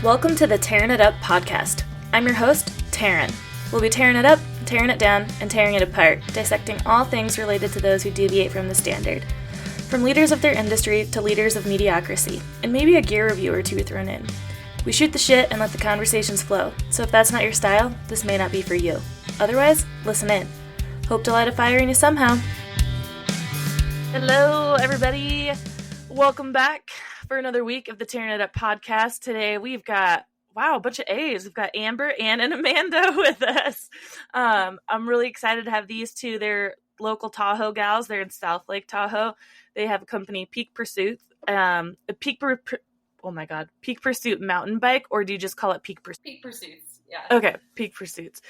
Welcome to the Tearing It Up podcast. I'm your host, Taryn. We'll be tearing it up, tearing it down, and tearing it apart, dissecting all things related to those who deviate from the standard. From leaders of their industry to leaders of mediocrity, and maybe a gear review or two thrown in. We shoot the shit and let the conversations flow, so if that's not your style, this may not be for you. Otherwise, listen in. Hope to light a fire in you somehow. Hello, everybody. Welcome back for another week of the Tearing It Up podcast. Today we've got, a bunch of A's. We've got Amber, Ann, and Amanda with us. I'm really excited to have these two. They're local Tahoe gals. They're in South Lake Tahoe. They have a company, Peak Pursuit. Peak Pursuit mountain bike, or do you just call it Peak Pursuit? Peak Pursuits, yeah. Okay, Peak Pursuits.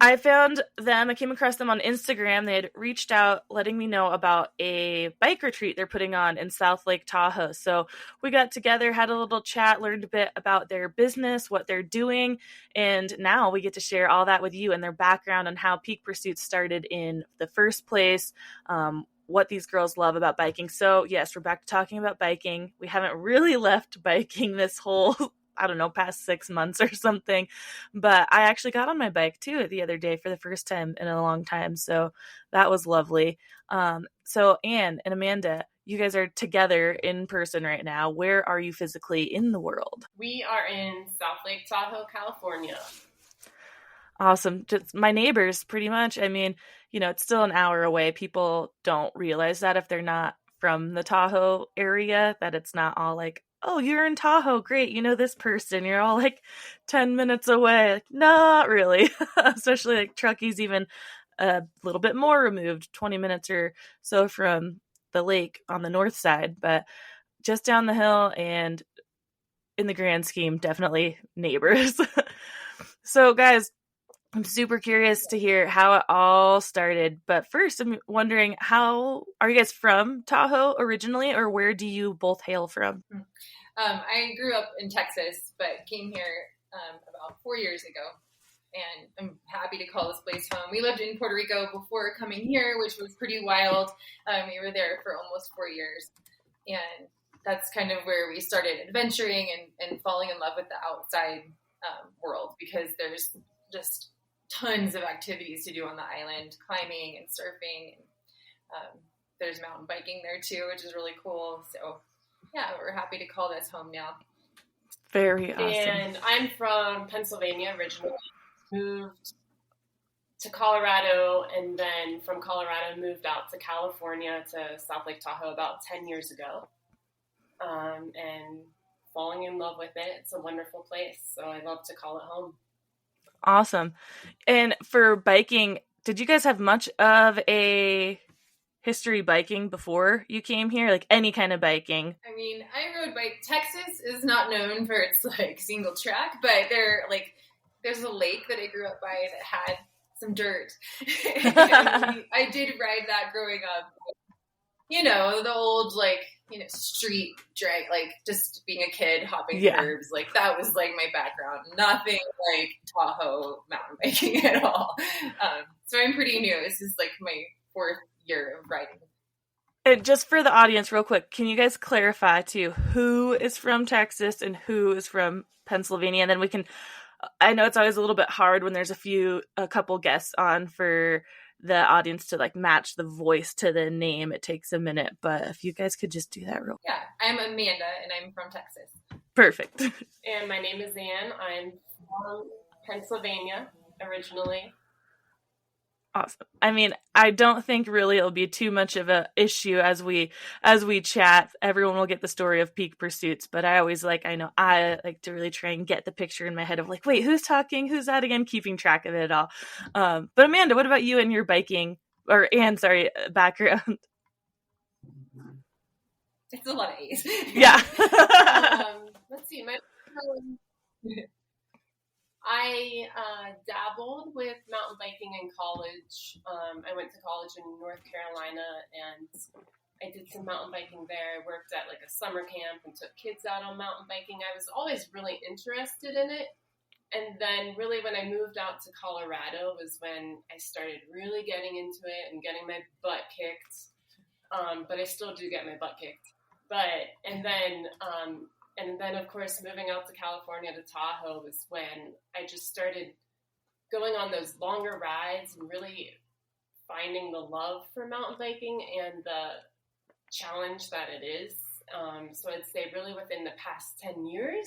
I found them, I came across them on Instagram. They had reached out letting me know about a bike retreat they're putting on in South Lake Tahoe. So we got together, had a little chat, learned a bit about their business, what they're doing, and now we get to share all that with you and their background on how Peak Pursuits started in the first place, what these girls love about biking. So yes, we're back to talking about biking. We haven't really left biking this whole past 6 months or something. But I actually got on my bike too the other day for the first time in a long time. So that was lovely. So Ann and Amanda, you guys are together in person right now. Where are you physically in the world? We are in South Lake Tahoe, California. Awesome. Just my neighbors, pretty much. I mean, it's still an hour away. People don't realize that if they're not from the Tahoe area, that it's not all like, oh, you're in Tahoe. Great. You know this person. You're all like 10 minutes away. Like, not really. Especially like Truckee even a little bit more removed, 20 minutes or so from the lake on the north side, but just down the hill and in the grand scheme, definitely neighbors. So guys, I'm super curious to hear how it all started. But first, I'm wondering, how are you guys from Tahoe originally, or where do you both hail from? I grew up in Texas, but came here about 4 years ago, and I'm happy to call this place home. We lived in Puerto Rico before coming here, which was pretty wild. We were there for almost 4 years, and that's kind of where we started adventuring and falling in love with the outside world, because there's just tons of activities to do on the island, climbing and surfing. And, there's mountain biking there too, which is really cool. So yeah, we're happy to call this home now. Very awesome. And I'm from Pennsylvania originally, moved to Colorado, and then from Colorado moved out to California to South Lake Tahoe about 10 years ago. And falling in love with it. It's a wonderful place, so I love to call it home. Awesome. And for biking, did you guys have much of a history biking before you came here? Like any kind of biking? I mean, I rode bike. Texas is not known for its like single track, but there's a lake that I grew up by that had some dirt. I did ride that growing up. The old street drag, like just being a kid hopping curbs, like that was like my background. Nothing like Tahoe mountain biking at all. So I'm pretty new. This is like my 4th year of riding. And just for the audience, real quick, can you guys clarify too who is from Texas and who is from Pennsylvania? And then we can, I know it's always a little bit hard when there's a couple guests on for the audience to like match the voice to the name. It takes a minute, but if you guys could just do that real quick. Yeah, I'm Amanda and I'm from Texas. Perfect. And my name is Ann. I'm from Pennsylvania originally. Awesome. I mean, I don't think really it'll be too much of an issue as we chat. Everyone will get the story of Peak Pursuits, but I like to really try and get the picture in my head of like, wait, who's talking? Who's that again? Keeping track of it all. But Amanda, what about you and your biking background? It's a lot of A's. Yeah. Let's see. I dabbled with mountain biking in college. I went to college in North Carolina, and I did some mountain biking there. I worked at like a summer camp and took kids out on mountain biking. I was always really interested in it. And then really when I moved out to Colorado was when I started really getting into it and getting my butt kicked. But I still do get my butt kicked. And then And then, of course, moving out to California to Tahoe was when I just started going on those longer rides and really finding the love for mountain biking and the challenge that it is. So I'd say really within the past 10 years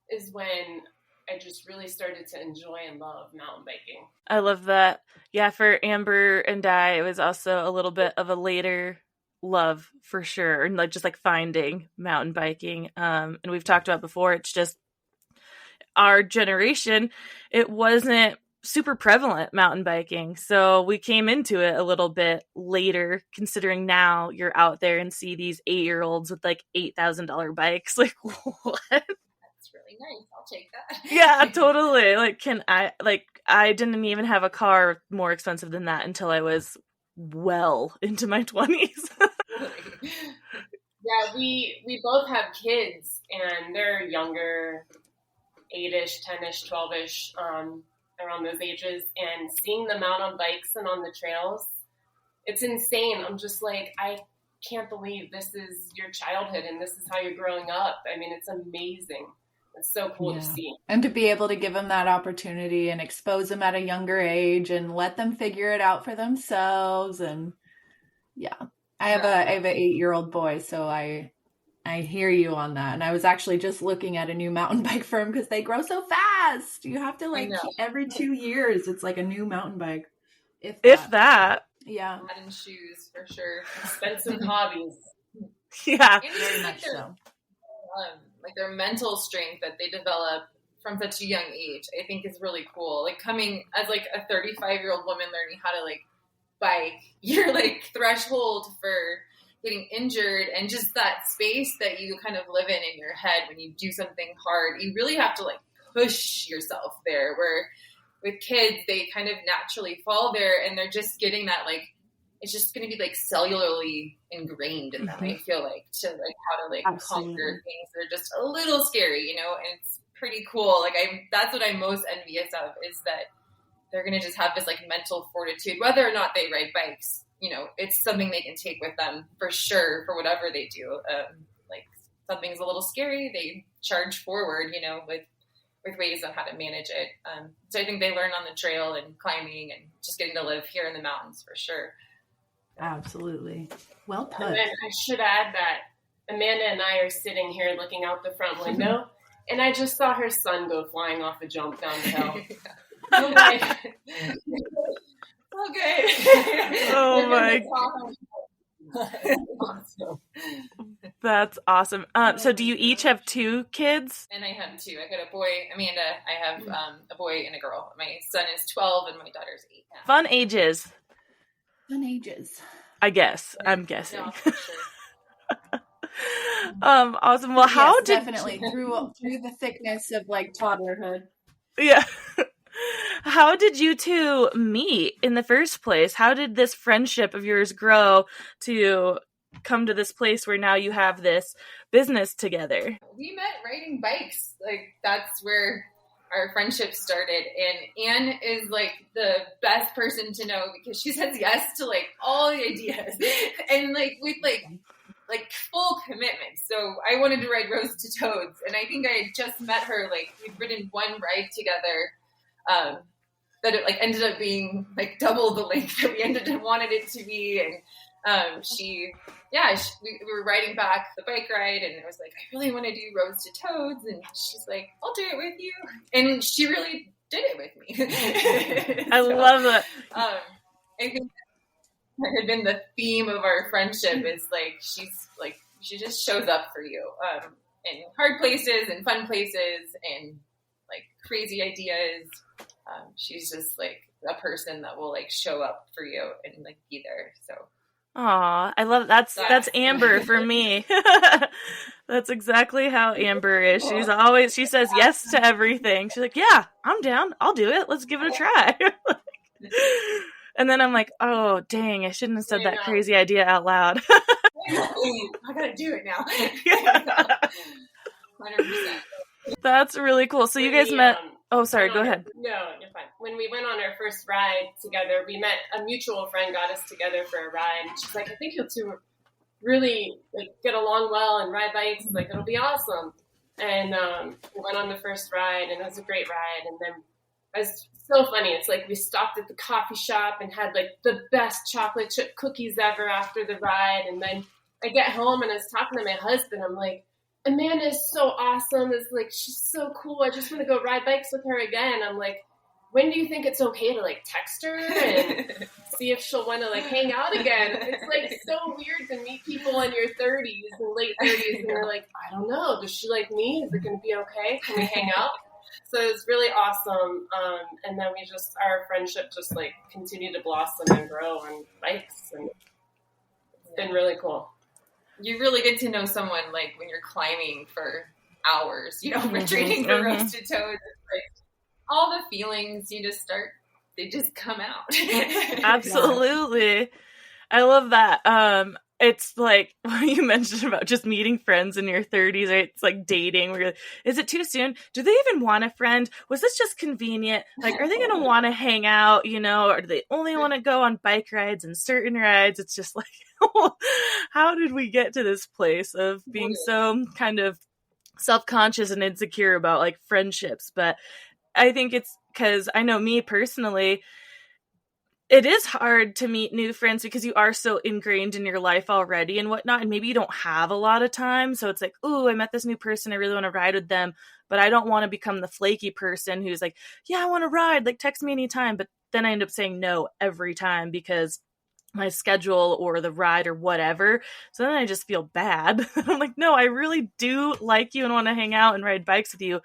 is when I just really started to enjoy and love mountain biking. I love that. Yeah, for Amber and I, it was also a little bit of a later love for sure, and like just like finding mountain biking. And we've talked about before, it's just our generation, it wasn't super prevalent mountain biking. So we came into it a little bit later, considering now you're out there and see these 8-year-olds with like $8,000 bikes. Like, what? That's really nice. I'll take that. Yeah, totally. I didn't even have a car more expensive than that until I was well into my 20s. Yeah, we both have kids, and they're younger, 8-ish, 10-ish, 12-ish, around those ages, and seeing them out on bikes and on the trails, it's insane. I'm just like, I can't believe this is your childhood and this is how you're growing up. I mean, it's amazing. It's so cool to see. And to be able to give them that opportunity and expose them at a younger age and let them figure it out for themselves. And yeah, I have an 8-year-old boy, so I hear you on that. And I was actually just looking at a new mountain bike for him because they grow so fast. You have to every 2 years, it's like a new mountain bike. If that. Yeah. And shoes for sure. Expensive hobbies. Yeah. Very much so. Like their mental strength that they develop from such a young age, I think is really cool. Like coming as like a 35-year-old woman learning how to like bike, your like threshold for getting injured and just that space that you kind of live in your head when you do something hard, you really have to like push yourself there, where with kids, they kind of naturally fall there and they're just getting that like, it's just going to be like cellularly ingrained in them. I feel like to like how to like conquer things that are just a little scary, you know, and it's pretty cool. Like that's what I'm most envious of, is that they're going to just have this like mental fortitude, whether or not they ride bikes, you know, it's something they can take with them for sure for whatever they do. Like something's a little scary, they charge forward, you know, with ways on how to manage it. So I think they learn on the trail and climbing and just getting to live here in the mountains for sure. Absolutely. Well put. And then I should add that Amanda and I are sitting here looking out the front window, and I just saw her son go flying off a jump down the hill. I'm like, okay. Oh my Awesome. That's awesome. So do you each have 2 kids? And I have 2. I got a boy, Amanda. I have a boy and a girl. My son is 12 and my daughter's 8. Yeah. Fun ages. Fun ages. I guess. I'm guessing. No, for sure. Awesome. Well, how did definitely through the thickness of like toddlerhood. Yeah. How did you 2 meet in the first place? How did this friendship of yours grow to come to this place where now you have this business together? We met riding bikes. Like that's where our friendship started. And Anne is like the best person to know because she says yes to like all the ideas and like with like full commitment. So I wanted to ride Rose to Toads, and I think I had just met her. Like we'd ridden one ride together. That it like ended up being like double the length that we wanted it to be, and we were riding back the bike ride, and I was like, I really want to do Rose to Toads, and she's like, I'll do it with you, and she really did it with me. I love it. I think that had been the theme of our friendship is like she just shows up for you in hard places and fun places and like crazy ideas. She's just like a person that will like show up for you and like be there. So, aw, I love that's Amber for me. That's exactly how Amber is. She says yes to everything. She's like, yeah, I'm down. I'll do it. Let's give it a try. And then I'm like, oh, dang, I shouldn't have said that crazy idea out loud. I gotta do it now. 100%. That's really cool. So you guys met. Oh, sorry. Go ahead. No, you're fine. When we went on our first ride together, we met a mutual friend, got us together for a ride. And she's like, I think you 2 really like get along well and ride bikes. Like it'll be awesome. And we went on the first ride, and it was a great ride. And then it was so funny. It's like we stopped at the coffee shop and had like the best chocolate chip cookies ever after the ride. And then I get home and I was talking to my husband. I'm like, Amanda is so awesome. It's like, she's so cool. I just want to go ride bikes with her again. I'm like, when do you think it's okay to like text her and see if she'll want to like hang out again? It's like so weird to meet people in your 30s and late 30s and you're like, I don't know, does she like me? Is it going to be okay? Can we hang out? So it's really awesome. And then our friendship just like continued to blossom and grow on bikes, and it's been really cool. You really get to know someone like when you're climbing for hours, retreating to roasted toads. It's like all the feelings they just come out. Absolutely. I love that. It's like what you mentioned about just meeting friends in your 30s, right? It's like dating. Where you're like, is it too soon? Do they even want a friend? Was this just convenient? Like, are they going to want to hang out, or do they only want to go on bike rides and certain rides? It's just like, how did we get to this place of being so kind of self-conscious and insecure about like friendships? But I think it's because I know me personally, it is hard to meet new friends because you are so ingrained in your life already and whatnot. And maybe you don't have a lot of time. So it's like, oh, I met this new person. I really want to ride with them, but I don't want to become the flaky person who's like, yeah, I want to ride. Like, text me anytime. But then I end up saying no every time because my schedule or the ride or whatever. So then I just feel bad. I'm like, no, I really do like you and want to hang out and ride bikes with you.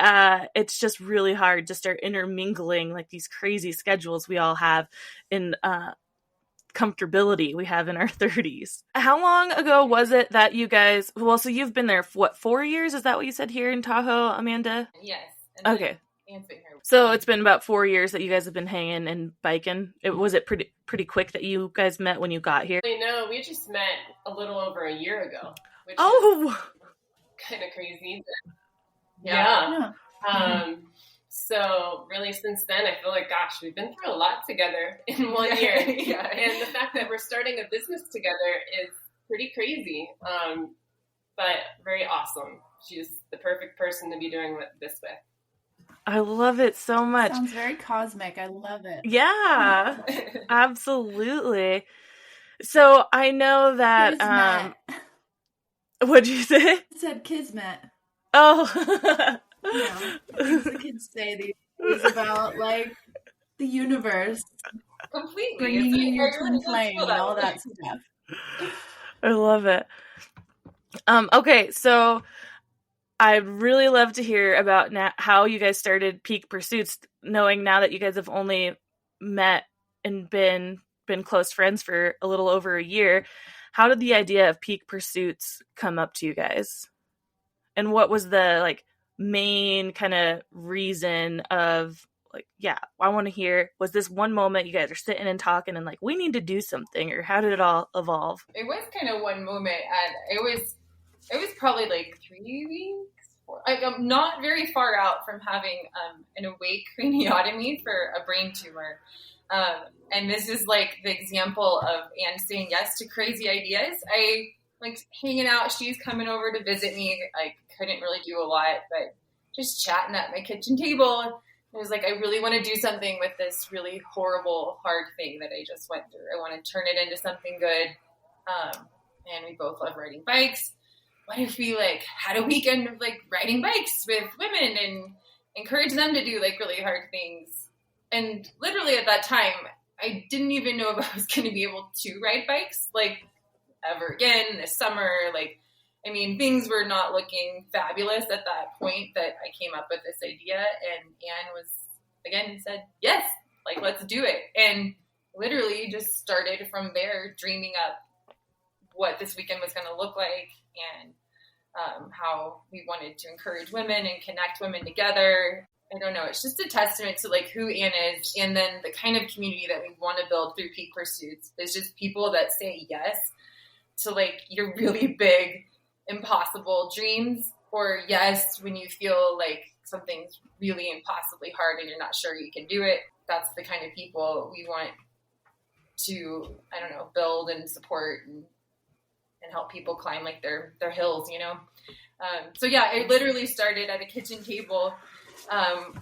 It's just really hard to start intermingling like these crazy schedules we all have in comfortability we have in our 30s. How long ago was it that you guys, so you've been there for 4 years? Is that what you said here in Tahoe, Amanda? Yes. Okay. Anne's been here. So it's been about 4 years that you guys have been hanging and biking. Was it pretty quick that you guys met when you got here? No, we just met a little over a year ago, which is kind of crazy. Yeah. So really since then, I feel like, gosh, we've been through a lot together in 1 year. And the fact that we're starting a business together is pretty crazy, but very awesome. She's the perfect person to be doing this with. I love it so much. Sounds very cosmic. I love it. Yeah, absolutely. So I know that, what'd you say? I said kismet. Oh, Things the kids say these days about like the universe completely bringing you your twin flame and all that stuff. I love it. Okay, so I'd really love to hear about how you guys started Peak Pursuits, knowing now that you guys have only met and been close friends for a little over a year. How did the idea of Peak Pursuits come up to you guys? And what was the like main kind of reason of like, yeah, I want to hear, was this one moment you guys are sitting and talking and like, we need to do something, or how did it all evolve? It was kind of one moment, and it was probably like 3 weeks. I'm not very far out from having an awake craniotomy for a brain tumor. And this is like the example of Anne saying yes to crazy ideas. I like hanging out. She's coming over to visit me. I couldn't really do a lot, but just chatting at my kitchen table. It was like, I really want to do something with this really horrible, hard thing that I just went through. I want to turn it into something good. And we both love riding bikes. What if we like had a weekend of like riding bikes with women and encourage them to do like really hard things? And literally at that time, I didn't even know if I was going to be able to ride bikes like ever again this summer. Like, I mean, things were not looking fabulous at that point that I came up with this idea, and Anne was, again, said, yes, like, let's do it. And literally just started from there, dreaming up what this weekend was going to look like, and how we wanted to encourage women and connect women together. I don't know. It's just a testament to like who Anne is, and then the kind of community that we want to build through Peak Pursuits is just people that say yes to like your really big, impossible dreams, or yes when you feel like something's really impossibly hard and you're not sure you can do it. That's the kind of people we want to, I don't know, build and support and help people climb like their hills, you know. So yeah, it literally started at a kitchen table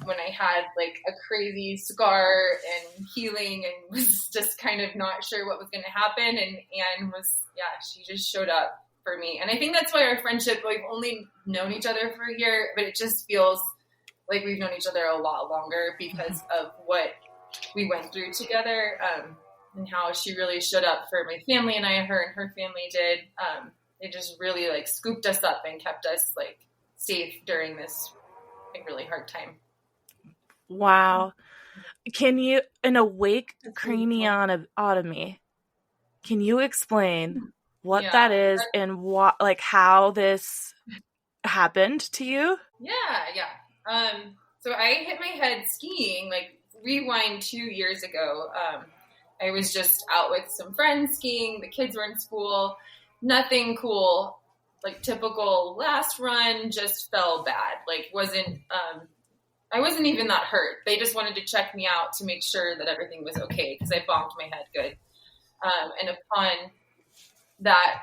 when I had like a crazy scar and healing and was just kind of not sure what was going to happen. And Anne was, she just showed up for me. And I think that's why our friendship, we've only known each other for a year, but it just feels like we've known each other a lot longer because of what we went through together, and how she really showed up for my family and her and her family did. It just really like scooped us up and kept us like safe during this like really hard time. Wow. Can you, an awake craniotomy, can you explain what that is and what, like how this happened to you? Yeah. So I hit my head skiing, like rewind 2 years ago. I was just out with some friends skiing. The kids were in school. Nothing cool, like typical last run, just fell bad. Like I wasn't even that hurt. They just wanted to check me out to make sure that everything was okay because I bonked my head good. And upon that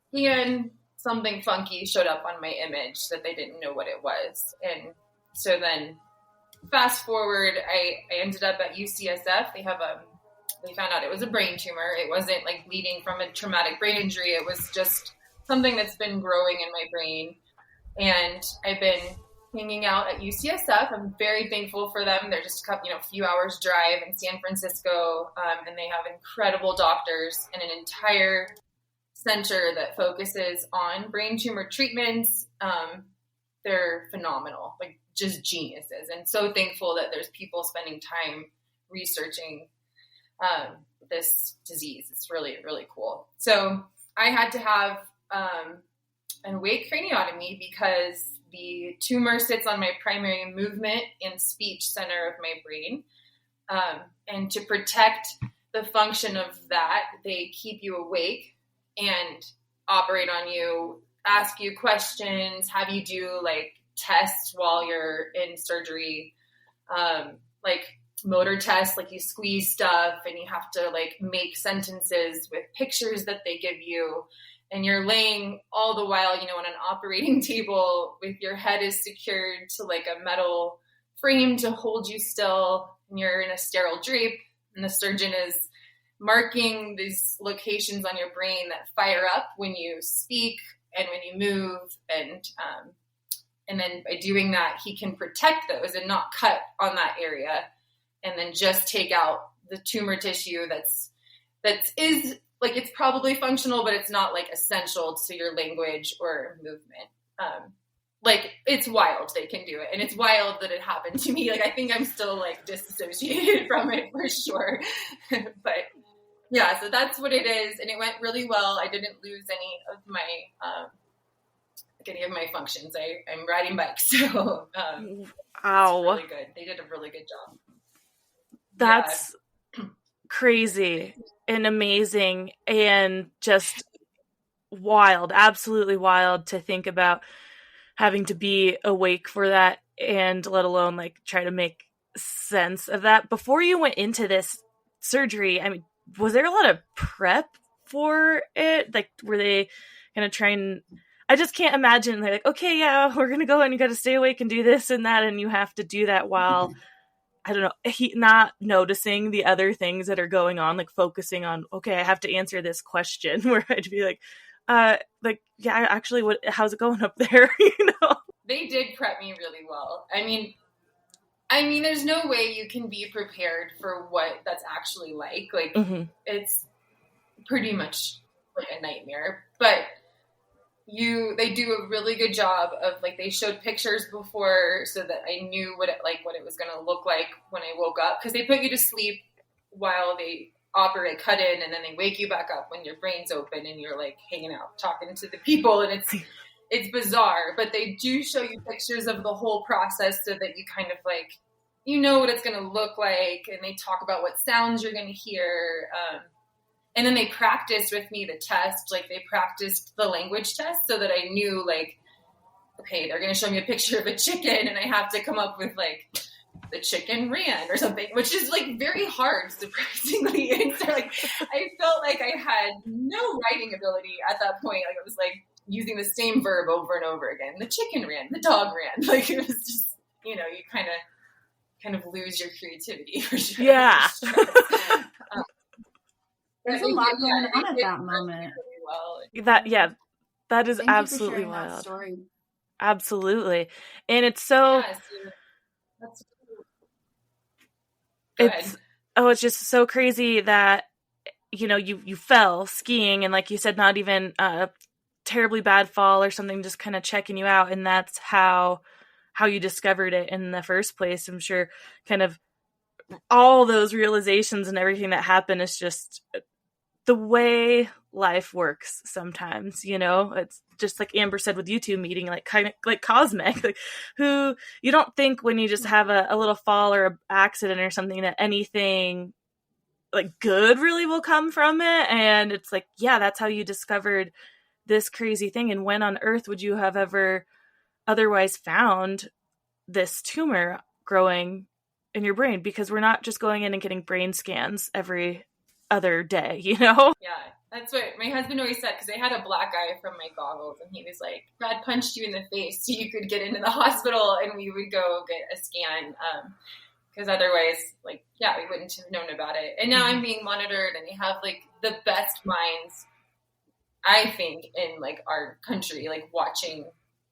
scan, something funky showed up on my image that they didn't know what it was. And so then fast forward, I ended up at UCSF. They found out it was a brain tumor. It wasn't like bleeding from a traumatic brain injury. It was just something that's been growing in my brain. And I've been hanging out at UCSF. I'm very thankful for them. They're just a few hours drive in San Francisco. And they have incredible doctors and an entire center that focuses on brain tumor treatments. They're phenomenal, like just geniuses. And so thankful that there's people spending time researching this disease. It's really, really cool. So I had to have an awake craniotomy because the tumor sits on my primary movement and speech center of my brain. And to protect the function of that, they keep you awake and operate on you, ask you questions, have you do like tests while you're in surgery, like motor tests, like you squeeze stuff and you have to like make sentences with pictures that they give you. And you're laying all the while, on an operating table with your head is secured to like a metal frame to hold you still. And you're in a sterile drape and the surgeon is marking these locations on your brain that fire up when you speak and when you move. And then by doing that, he can protect those and not cut on that area. And then just take out the tumor tissue that is like, it's probably functional, but it's not like essential to your language or movement. Like it's wild they can do it. And it's wild that it happened to me. Like, I think I'm still like disassociated from it for sure. But yeah, so that's what it is. And it went really well. I didn't lose any of my functions. I'm riding bikes. So, wow. It's really good. They did a really good job. That's crazy and amazing and just wild, absolutely wild to think about having to be awake for that and let alone like try to make sense of that. Before you went into this surgery, I mean, was there a lot of prep for it? Like, were they going to try and, I just can't imagine they're like, okay, yeah, we're going to go and you got to stay awake and do this and that. And you have to do that while I don't know, not noticing the other things that are going on, like focusing on, okay, I have to answer this question where I'd be like, yeah, actually, how's it going up there? They did prep me really well. I mean, there's no way you can be prepared for what that's actually like. Like It's pretty much like a nightmare, but they do a really good job of like, they showed pictures before so that I knew what it was going to look like when I woke up. Cause they put you to sleep while they cut in and then they wake you back up when your brain's open and you're like hanging out, talking to the people. And it's bizarre, but they do show you pictures of the whole process so that you kind of like, what it's going to look like. And they talk about what sounds you're going to hear. And then they practiced with me the test, like they practiced the language test so that I knew like, okay, they're going to show me a picture of a chicken and I have to come up with like the chicken ran or something, which is like very hard, surprisingly. And so like, I felt like I had no writing ability at that point. Like I was like using the same verb over and over again. The chicken ran, the dog ran. Like it was just, you kind of lose your creativity for sure. Yeah. There's a lot going on at that moment. Really That is Thank you absolutely for sharing wild. that story. Absolutely. And it's so it's just so crazy that you fell skiing, and like you said, not even a terribly bad fall or something, just kind of checking you out, and that's how you discovered it in the first place. I'm sure kind of all those realizations and everything that happened is just the way life works sometimes. It's just like Amber said with you two meeting, like kind of like cosmic, like who you don't think when you just have a little fall or an accident or something that anything like good really will come from it. And it's like, yeah, that's how you discovered this crazy thing. And when on earth would you have ever otherwise found this tumor growing in your brain? Because we're not just going in and getting brain scans every other day, Yeah, that's what my husband always said, because I had a black eye from my goggles, and he was like, Brad punched you in the face so you could get into the hospital, and we would go get a scan. Because otherwise, like, yeah, we wouldn't have known about it. And now I'm being monitored, and I have like the best minds, I think, in like our country, like watching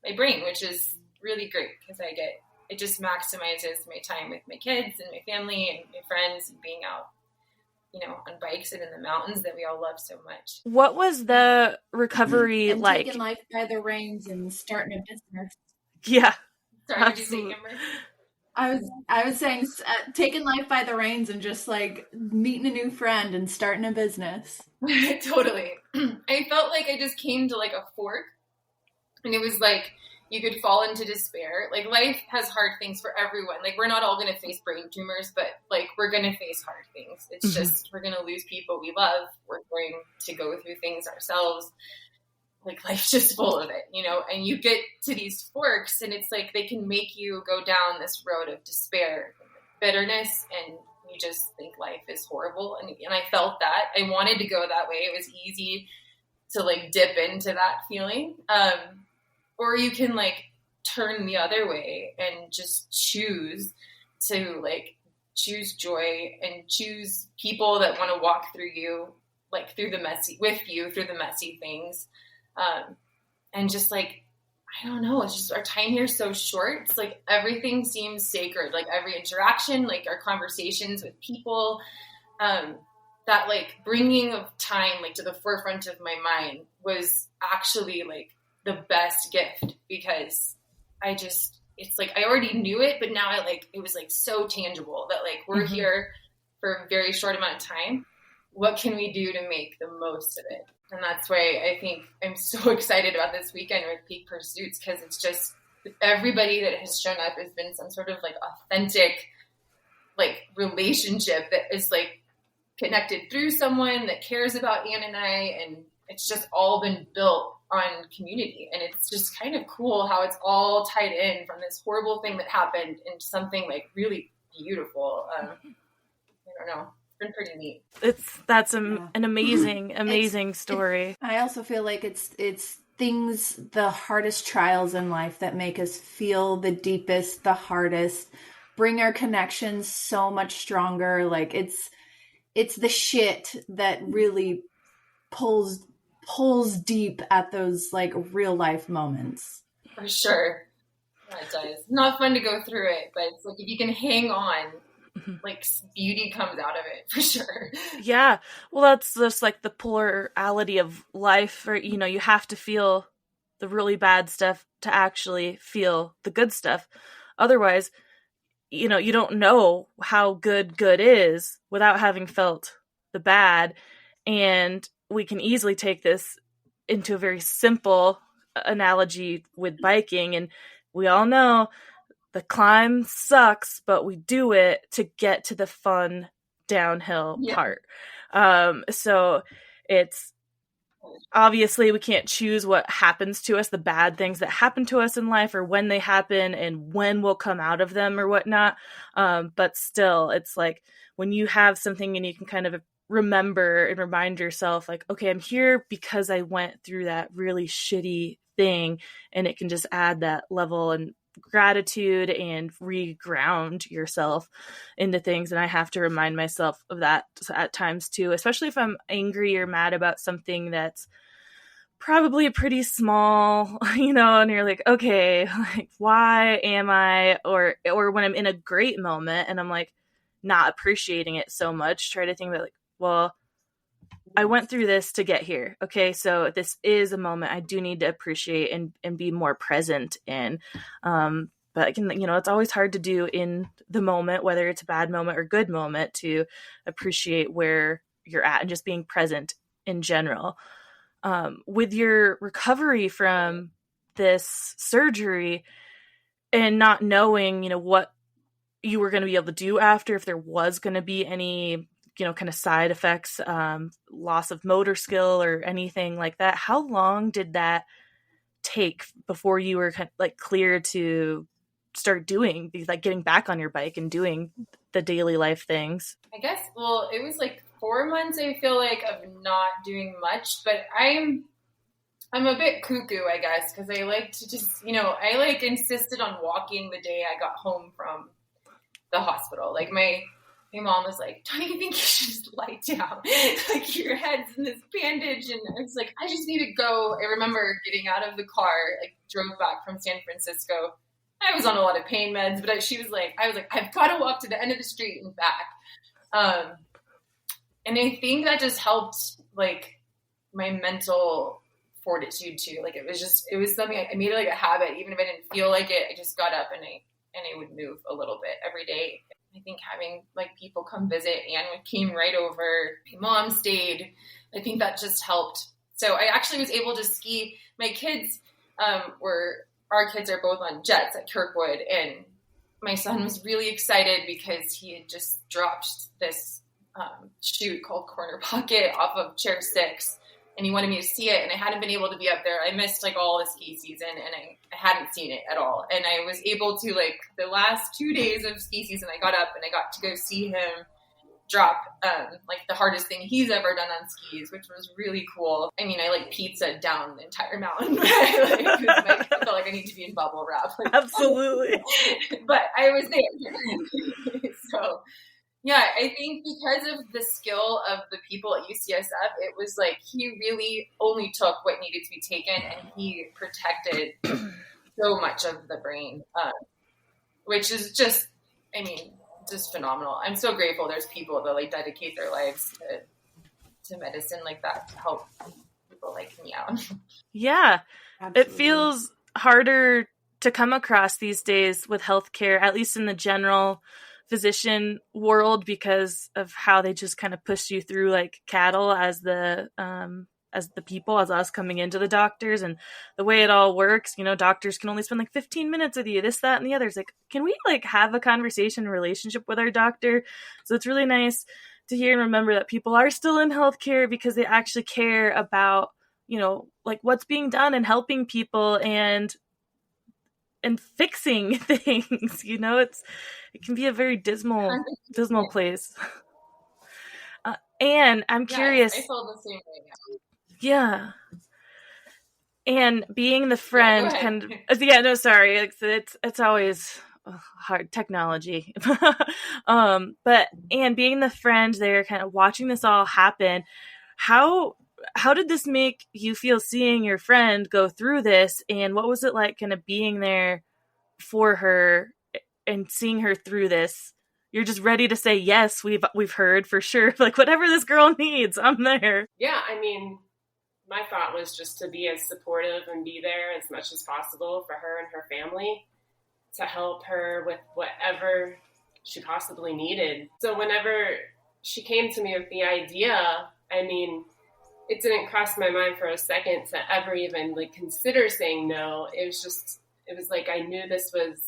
my brain, which is really great because it just maximizes my time with my kids and my family and my friends and being out, on bikes and in the mountains that we all love so much. What was the recovery and like? Taking life by the reins and starting a business. Yeah. Sorry, absolutely. Did you say, Amber? I was saying taking life by the reins and just like meeting a new friend and starting a business. Totally. I felt like I just came to like a fork, and it was like you could fall into despair. Like life has hard things for everyone. Like we're not all going to face brain tumors, but like we're going to face hard things. It's just we're going to lose people we love. We're going to go through things ourselves. Like life's just full of it, and you get to these forks, and it's like they can make you go down this road of despair, bitterness, and you just think life is horrible. And I felt that. I wanted to go that way. It was easy to like dip into that feeling. Or you can like turn the other way and just choose to like choose joy and choose people that want to walk through you, like through the messy things. And just like, I don't know, it's just our time here is so short. It's like everything seems sacred, like every interaction, like our conversations with people, that like bringing of time like to the forefront of my mind was actually like the best gift, because it's like I already knew it, but now it was like so tangible that like we're here for a very short amount of time. What can we do to make the most of it? And that's why I think I'm so excited about this weekend with Peak Pursuits, because it's just everybody that has shown up has been some sort of like authentic like relationship that is like connected through someone that cares about Ann and I, and it's just all been built on community. And it's just kind of cool how it's all tied in from this horrible thing that happened into something like really beautiful. I don't know. Been pretty neat. That's an amazing story. I also feel like it's things, the hardest trials in life that make us feel the deepest, the hardest, bring our connections so much stronger. Like it's the shit that really pulls deep at those like real life moments. For sure. Yeah, it does. Not fun to go through it, but it's like if you can hang on, like beauty comes out of it for sure. Yeah. Well, that's just like the plurality of life, or you have to feel the really bad stuff to actually feel the good stuff. Otherwise, you don't know how good is without having felt the bad. And we can easily take this into a very simple analogy with biking, and we all know the climb sucks, but we do it to get to the fun downhill part. So it's obviously we can't choose what happens to us, the bad things that happen to us in life, or when they happen and when we'll come out of them or whatnot. But still, it's like when you have something and you can kind of remember and remind yourself like, okay, I'm here because I went through that really shitty thing, and it can just add that level and gratitude and re-ground yourself into things. And I have to remind myself of that at times too, especially if I'm angry or mad about something that's probably pretty small, and you're like, okay, like, why am I, or when I'm in a great moment and I'm like not appreciating it so much, try to think about like, well, I went through this to get here. Okay. So this is a moment I do need to appreciate and be more present in. But again, it's always hard to do in the moment, whether it's a bad moment or good moment, to appreciate where you're at and just being present in general. With your recovery from this surgery and not knowing, what you were going to be able to do after, if there was going to be any, kind of side effects, loss of motor skill or anything like that, how long did that take before you were kind of like clear to start doing these, like getting back on your bike and doing the daily life things? I guess, well, it was like 4 months, I feel like, of not doing much, but I'm a bit cuckoo, I guess, because I like to just, I like insisted on walking the day I got home from the hospital. Like my mom was like, don't you think you should just lie down? Like your head's in this bandage. And I was like, I just need to go. I remember getting out of the car, like drove back from San Francisco. I was on a lot of pain meds, but I was like, I've got to walk to the end of the street and back. And I think that just helped like my mental fortitude too. Like it was something I made it like a habit. Even if I didn't feel like it, I just got up and I would move a little bit every day. I think having like people come visit, Anne came right over, my mom stayed. I think that just helped. So I actually was able to ski. My kids our kids are both on jets at Kirkwood, and my son was really excited because he had just dropped this chute called Corner Pocket off of Chair 6, and he wanted me to see it, and I hadn't been able to be up there. I missed like all the ski season, and I hadn't seen it at all. And I was able to, like, the last 2 days of ski season, I got up and I got to go see him drop like the hardest thing he's ever done on skis, which was really cool. I mean, I like pizza down the entire mountain. I felt like I need to be in bubble wrap. Like, Absolutely. But I was there. So yeah, I think because of the skill of the people at UCSF, it was like he really only took what needed to be taken, and he protected so much of the brain, which is just, I mean, just phenomenal. I'm so grateful there's people that like dedicate their lives to medicine like that to help people like me out. Yeah. Absolutely. It feels harder to come across these days with healthcare, at least in the general physician world, because of how they just kind of push you through like cattle as the people, as us coming into the doctors, and the way it all works. Doctors can only spend like 15 minutes with you, this, that, and the other. It's like, can we like have a conversation, relationship with our doctor? So it's really nice to hear and remember that people are still in healthcare because they actually care about, like what's being done and helping people and fixing things. It can be a very dismal place. And I'm curious. I feel the same way now. Yeah. And being the friend sorry. It's always hard technology. But being the friend there, kind of watching this all happen, how did this make you feel, seeing your friend go through this, and what was it like kind of being there for her and seeing her through this? You're just ready to say, yes, we've heard for sure. Like, whatever this girl needs, I'm there. Yeah, I mean, my thought was just to be as supportive and be there as much as possible for her and her family, to help her with whatever she possibly needed. So whenever she came to me with the idea, I mean, it didn't cross my mind for a second to ever even like consider saying no. It was like I knew this was,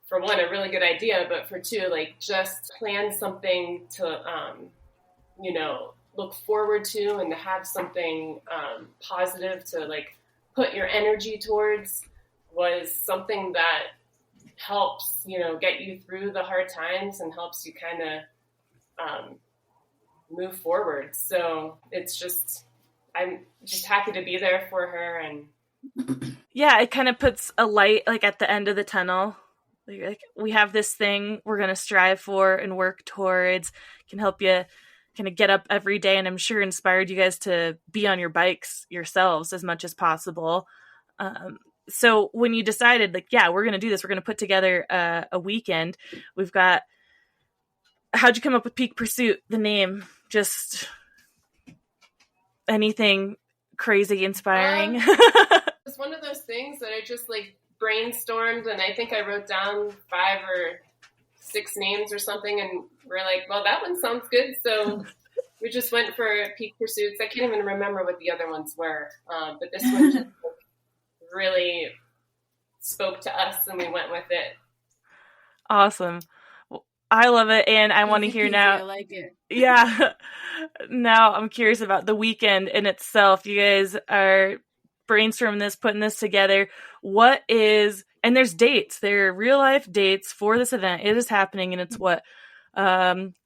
for one, a really good idea, but for two, like just plan something to, look forward to, and to have something positive to like put your energy towards, was something that helps, get you through the hard times and helps you kind of move forward. So I'm just happy to be there for her. And yeah, it kind of puts a light like at the end of the tunnel. Like, we have this thing we're going to strive for and work towards, can help you kind of get up every day, and I'm sure inspired you guys to be on your bikes yourselves as much as possible. So when you decided, like, yeah, we're going to do this, we're going to put together a weekend, how'd you come up with Peak Pursuit, the name? Just anything crazy inspiring? It's one of those things that I just like brainstormed, and I think I wrote down 5 or 6 names or something, and we're like, well, that one sounds good. So we just went for Peak Pursuits. I can't even remember what the other ones were, but this one just really spoke to us, and we went with it. Awesome. Well, I love it, and I want to hear now. I like it. Yeah. Now I'm curious about the weekend in itself. You guys are brainstorming this, putting this together. And there's dates. There are real life dates for this event. It is happening, and it's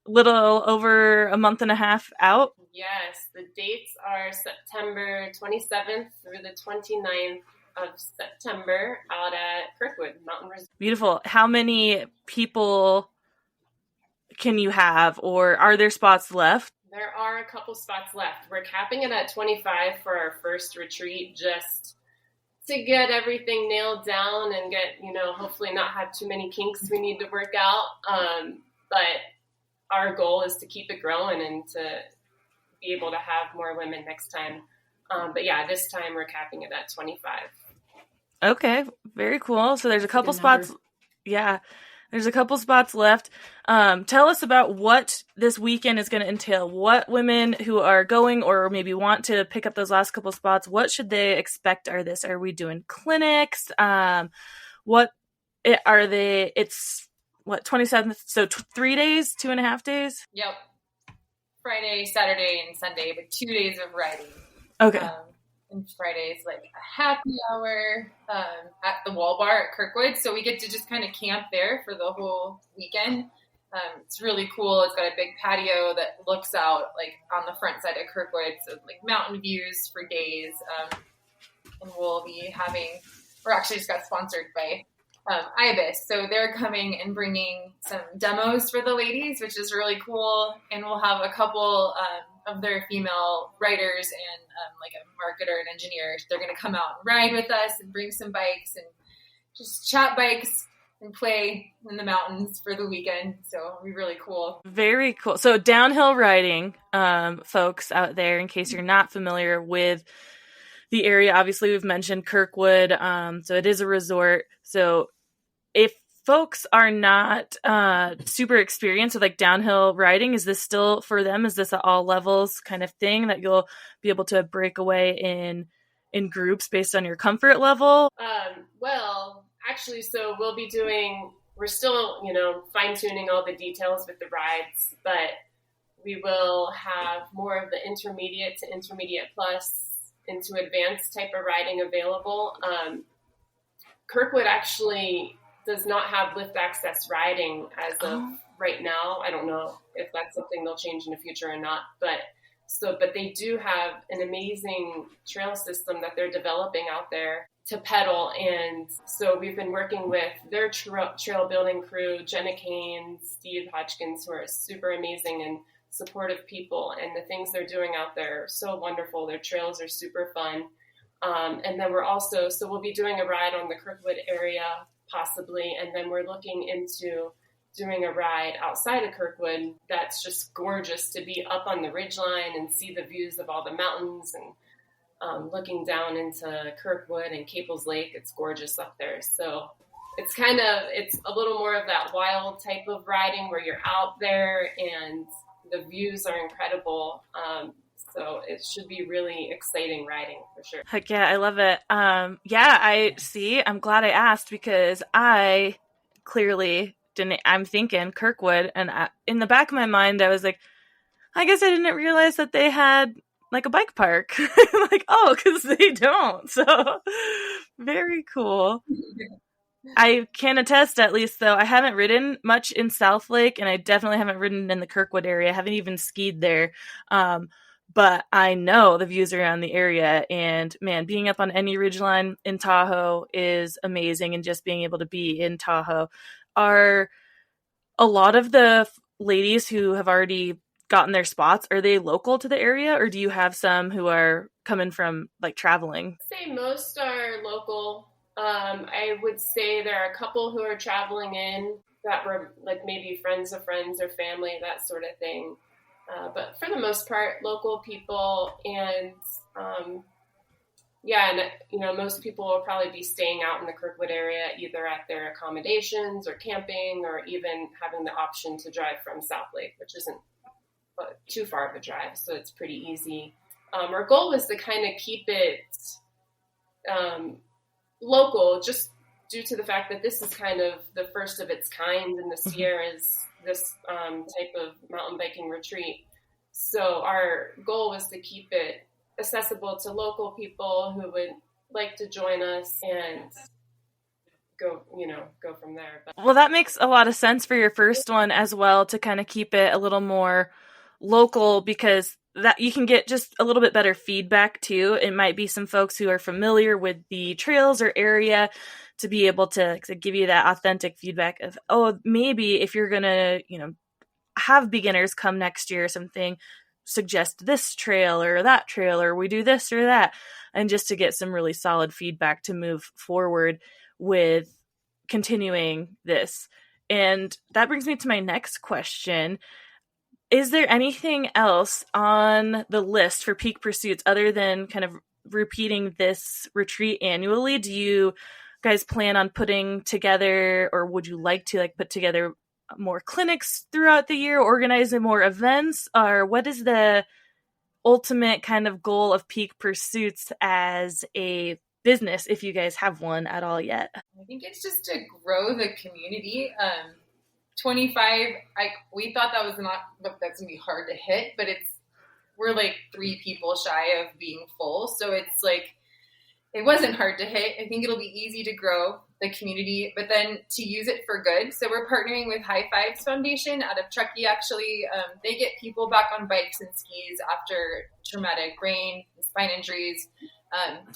little over a month and a half out. Yes, the dates are September 27th through the 29th of September out at Kirkwood Mountain Resort. Beautiful. How many people can you have, or are there spots left? There are a couple spots left. We're capping it at 25 for our first retreat, just to get everything nailed down and get, hopefully not have too many kinks we need to work out. But our goal is to keep it growing and to be able to have more women next time. But yeah, this time we're capping it at 25. Okay, very cool. So there's a couple spots. Yeah, there's a couple spots left. Tell us about what this weekend is going to entail. What women who are going or maybe want to pick up those last couple spots, what should they expect? Are we doing clinics? What are they? It's what, 27th? So 3 days, 2.5 days? Yep. Friday, Saturday, and Sunday, but 2 days of riding. Okay. And Friday's like a happy hour at the Wall Bar at Kirkwood. So we get to just kind of camp there for the whole weekend. It's really cool. It's got a big patio that looks out like on the front side of Kirkwood. So like mountain views for days. And we're actually just got sponsored by Ibis. So they're coming and bringing some demos for the ladies, which is really cool. And we'll have a couple of their female writers and like a marketer and engineer. They're going to come out and ride with us and bring some bikes and just chat bikes and play in the mountains for the weekend. So it'll be really cool. Very cool. So downhill riding, folks out there, in case you're not familiar with the area, obviously we've mentioned Kirkwood. So it is a resort. So if folks are not super experienced with like downhill riding, is this still for them? Is this at all levels kind of thing that you'll be able to break away in groups based on your comfort level? Well, actually, so we're still, fine tuning all the details with the rides, but we will have more of the intermediate to intermediate plus into advanced type of riding available. Kirkwood actually does not have lift access riding as of right now. I don't know if that's something they'll change in the future or not, but they do have an amazing trail system that they're developing out there to pedal. And so we've been working with their trail building crew, Jenna Kane, Steve Hodgkins, who are super amazing and supportive people. And the things they're doing out there are so wonderful. Their trails are super fun. And then we'll be doing a ride on the Kirkwood area possibly. And then we're looking into doing a ride outside of Kirkwood that's just gorgeous to be up on the ridgeline and see the views of all the mountains and looking down into Kirkwood and Caples Lake. It's gorgeous up there. So it's a little more of that wild type of riding where you're out there and the views are incredible. So it should be really exciting riding for sure. Heck yeah, I love it. I'm glad I asked because I clearly didn't. I'm thinking Kirkwood, and in the back of my mind, I was like, I guess I didn't realize that they had like a bike park. Like, because they don't. So very cool. I can attest, at least, though, I haven't ridden much in South Lake, and I definitely haven't ridden in the Kirkwood area. I haven't even skied there. But I know the views around the area, and man, being up on any ridgeline in Tahoe is amazing, and just being able to be in Tahoe. Are a lot of the ladies who have already gotten their spots, are they local to the area, or do you have some who are coming from like traveling? I'd say most are local. I would say there are a couple who are traveling in that were like maybe friends of friends or family, that sort of thing. But for the most part, local people, and most people will probably be staying out in the Kirkwood area, either at their accommodations or camping, or even having the option to drive from South Lake, which isn't too far of a drive, so it's pretty easy. Our goal was to kind of keep it local, just due to the fact that this is kind of the first of its kind in the Sierras, this type of mountain biking retreat. So our goal was to keep it accessible to local people who would like to join us and go from there. But Well, that makes a lot of sense for your first one as well, to kind of keep it a little more local, because that you can get just a little bit better feedback too. It might be some folks who are familiar with the trails or area to be able to give you that authentic feedback of, oh, maybe if you're going to, have beginners come next year or something, suggest this trail or that trail, or we do this or that. And just to get some really solid feedback to move forward with continuing this. And that brings me to my next question. Is there anything else on the list for Peak Pursuits other than kind of repeating this retreat annually? Do you guys plan on putting together, or would you like to put together more clinics throughout the year, organizing more events, or what is the ultimate kind of goal of Peak Pursuits as a business, if you guys have one at all yet? I think it's just to grow the community. 25, we thought that's gonna be hard to hit, but we're like 3 people shy of being full, so it's like it wasn't hard to hit. I think it'll be easy to grow the community, but then to use it for good. So we're partnering with High Fives Foundation out of Truckee, actually. They get people back on bikes and skis after traumatic brain and spine injuries,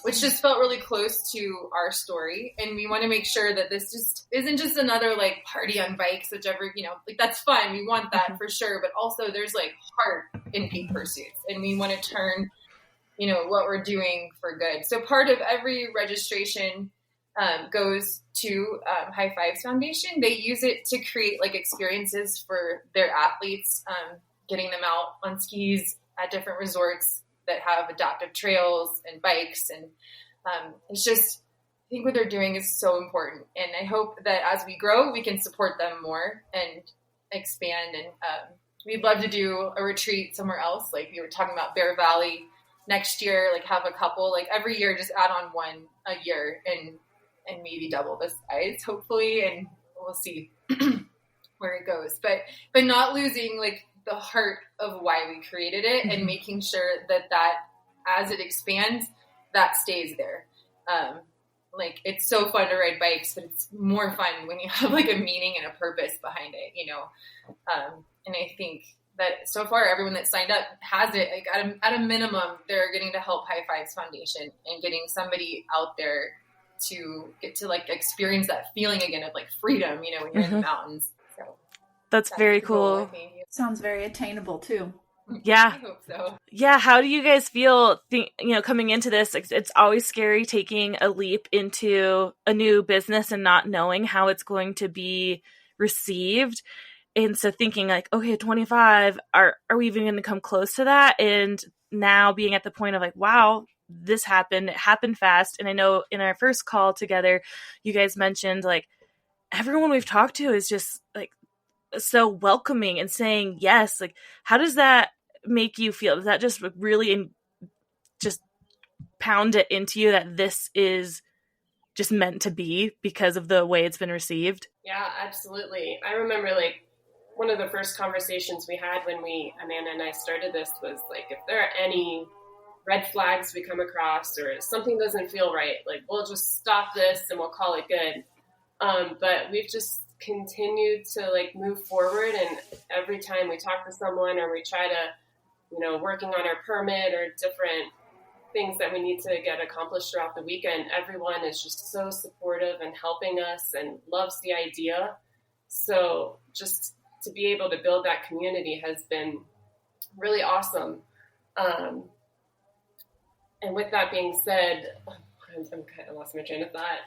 which just felt really close to our story. And we want to make sure that this just isn't just another party on bikes, whichever, that's fun. We want that for sure. But also there's heart in Peak Pursuits, and we want to turn what we're doing for good. So part of every registration goes to High Fives Foundation. They use it to create experiences for their athletes, getting them out on skis at different resorts that have adaptive trails and bikes. And it's just, I think what they're doing is so important. And I hope that as we grow, we can support them more and expand. And we'd love to do a retreat somewhere else. Like we were talking about Bear Valley next year, have a couple, every year, just add on one a year and maybe double the size, hopefully. And we'll see where it goes, but not losing the heart of why we created it, and making sure that as it expands, that stays there. It's so fun to ride bikes, but it's more fun when you have a meaning and a purpose behind it, and I think that so far everyone that signed up has it. At a minimum, they're getting to help High Fives Foundation and getting somebody out there to get to experience that feeling again of freedom, when you're in the mountains. So that's very cool. Sounds very attainable too. Yeah. I hope so. Yeah. How do you guys feel, coming into this? It's always scary taking a leap into a new business and not knowing how it's going to be received. And so thinking okay, 25, are we even going to come close to that? And now being at the point of wow, this happened. It happened fast. And I know in our first call together, you guys mentioned everyone we've talked to is just so welcoming and saying yes. How does that make you feel? Does that just really just pound it into you that this is just meant to be because of the way it's been received? Yeah, absolutely. I remember one of the first conversations we had when Amanda and I started this was if there are any red flags we come across or something doesn't feel right, we'll just stop this and we'll call it good. But we've just continued to like move forward. And every time we talk to someone or we try to, working on our permit or different things that we need to get accomplished throughout the weekend, everyone is just so supportive and helping us and loves the idea. So just to be able to build that community has been really awesome. And with that being said, I'm kind of lost my train of thought.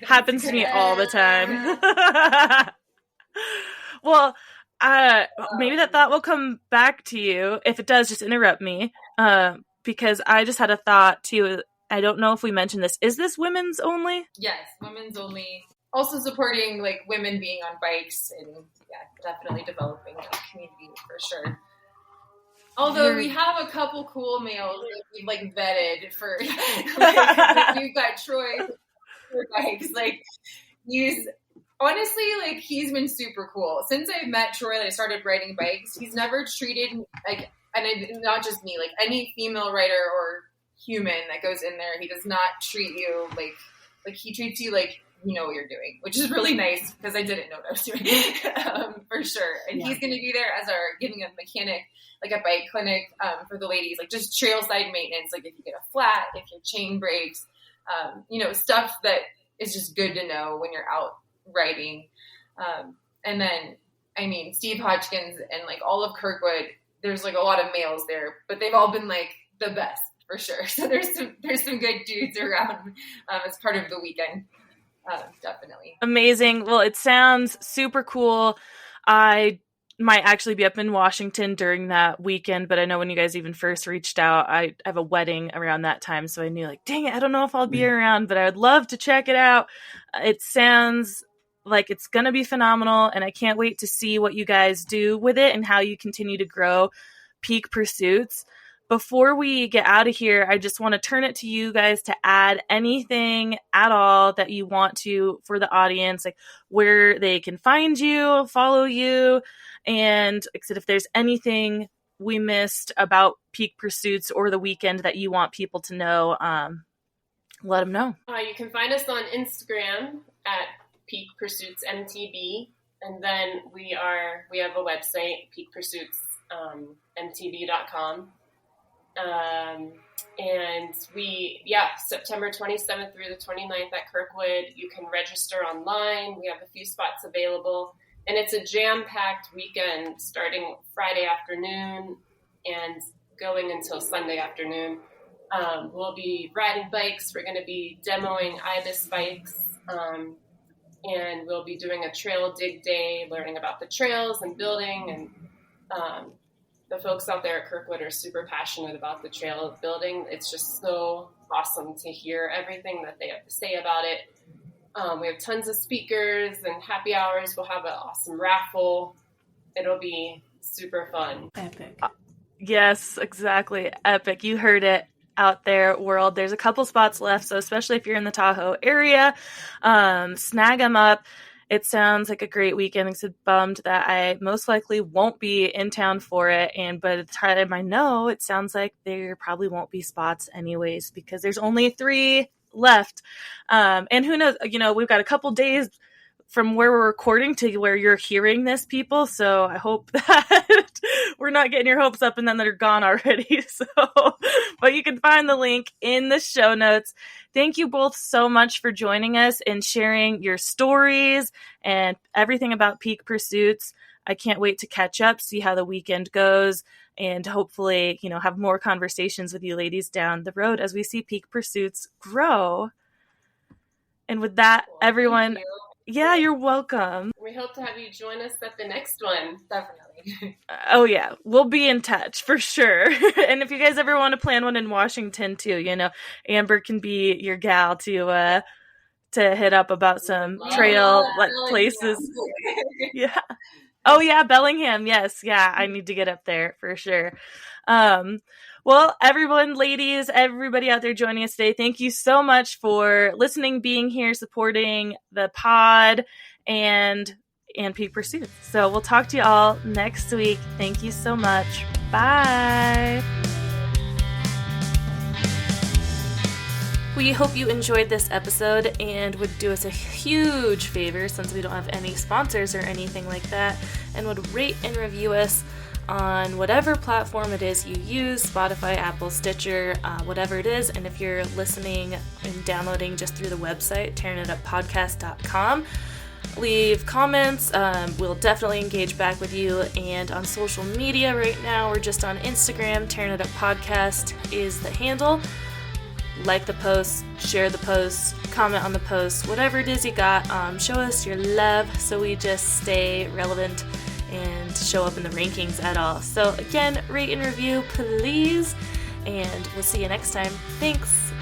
Happens to me all the time. Well, maybe that thought will come back to you. If it does, just interrupt me. Because I just had a thought too. I don't know if we mentioned this. Is this women's only? Yes, women's only. Also supporting like women being on bikes and definitely developing that community for sure. Although we have a couple cool males that we've like vetted for, like, we've got Troy for bikes. Like he's been super cool since I met Troy. That I started riding bikes. He's never treated like. And not just me, like any female writer or human that goes in there, he does not treat you like he treats you like you know what you're doing, which is really nice because I didn't know what I was doing for sure. And he's going to be there as giving a mechanic, like a bike clinic for the ladies, like just trail side maintenance, like if you get a flat, if your chain breaks, stuff that is just good to know when you're out riding. And then, I mean, Steve Hodgkins and like all of Kirkwood, there's like a lot of males there, but they've all been like the best for sure. So there's some good dudes around as part of the weekend. Definitely. Amazing. Well, it sounds super cool. I might actually be up in Washington during that weekend, but I know when you guys even first reached out, I have a wedding around that time. So I knew like, dang it, I don't know if I'll be around, but I would love to check it out. It sounds like it's going to be phenomenal, and I can't wait to see what you guys do with it and how you continue to grow Peak Pursuits. Before we get out of here, I just want to turn it to you guys to add anything at all that you want to for the audience, like where they can find you, follow you, and like I said, if there's anything we missed about Peak Pursuits or the weekend that you want people to know, let them know. You can find us on Instagram at Peak Pursuits MTB, and then we have a website, peakpursuitsmtb.com. And September 27th through the 29th at Kirkwood, you can register online. We have a few spots available, and it's a jam-packed weekend starting Friday afternoon and going until Sunday afternoon. We'll be riding bikes. We're going to be demoing IBIS bikes, and we'll be doing a trail dig day, learning about the trails and building. And the folks out there at Kirkwood are super passionate about the trail building. It's just so awesome to hear everything that they have to say about it. We have tons of speakers and happy hours. We'll have an awesome raffle. It'll be super fun. Epic. Yes, exactly. Epic. You heard it out there, world. There's a couple spots left, so especially if you're in the Tahoe area, snag them up. It sounds like a great weekend. I'm so bummed that I most likely won't be in town for it, and by the time I know, it sounds like there probably won't be spots anyways because there's only 3 left. And who knows, we've got a couple days from where we're recording to where you're hearing this, people. So I hope that we're not getting your hopes up and then they're gone already. But you can find the link in the show notes. Thank you both so much for joining us and sharing your stories and everything about Peak Pursuits. I can't wait to catch up, see how the weekend goes, and hopefully, have more conversations with you ladies down the road as we see Peak Pursuits grow. And with that, everyone... Yeah, you're welcome. We hope to have you join us at the next one. Definitely. Oh, yeah. We'll be in touch for sure. And if you guys ever want to plan one in Washington, too, Amber can be your gal to hit up about some trail places. Yeah. Oh, yeah. Bellingham. Yes. Yeah. I need to get up there for sure. Well, everyone, ladies, everybody out there joining us today, thank you so much for listening, being here, supporting the pod and Peak Pursuits. So we'll talk to you all next week. Thank you so much. Bye. We hope you enjoyed this episode and would do us a huge favor, since we don't have any sponsors or anything like that, and would rate and review us on whatever platform it is you use, Spotify, Apple, Stitcher, whatever it is. And if you're listening and downloading just through the website, tearingituppodcast.com, leave comments. We'll definitely engage back with you. And on social media right now, we're just on Instagram. Tearing It Up Podcast is the handle. Like the post, share the post, comment on the post, whatever it is you got. Show us your love so we just stay relevant and show up in the rankings at all. So again, rate and review, please. And we'll see you next time. Thanks.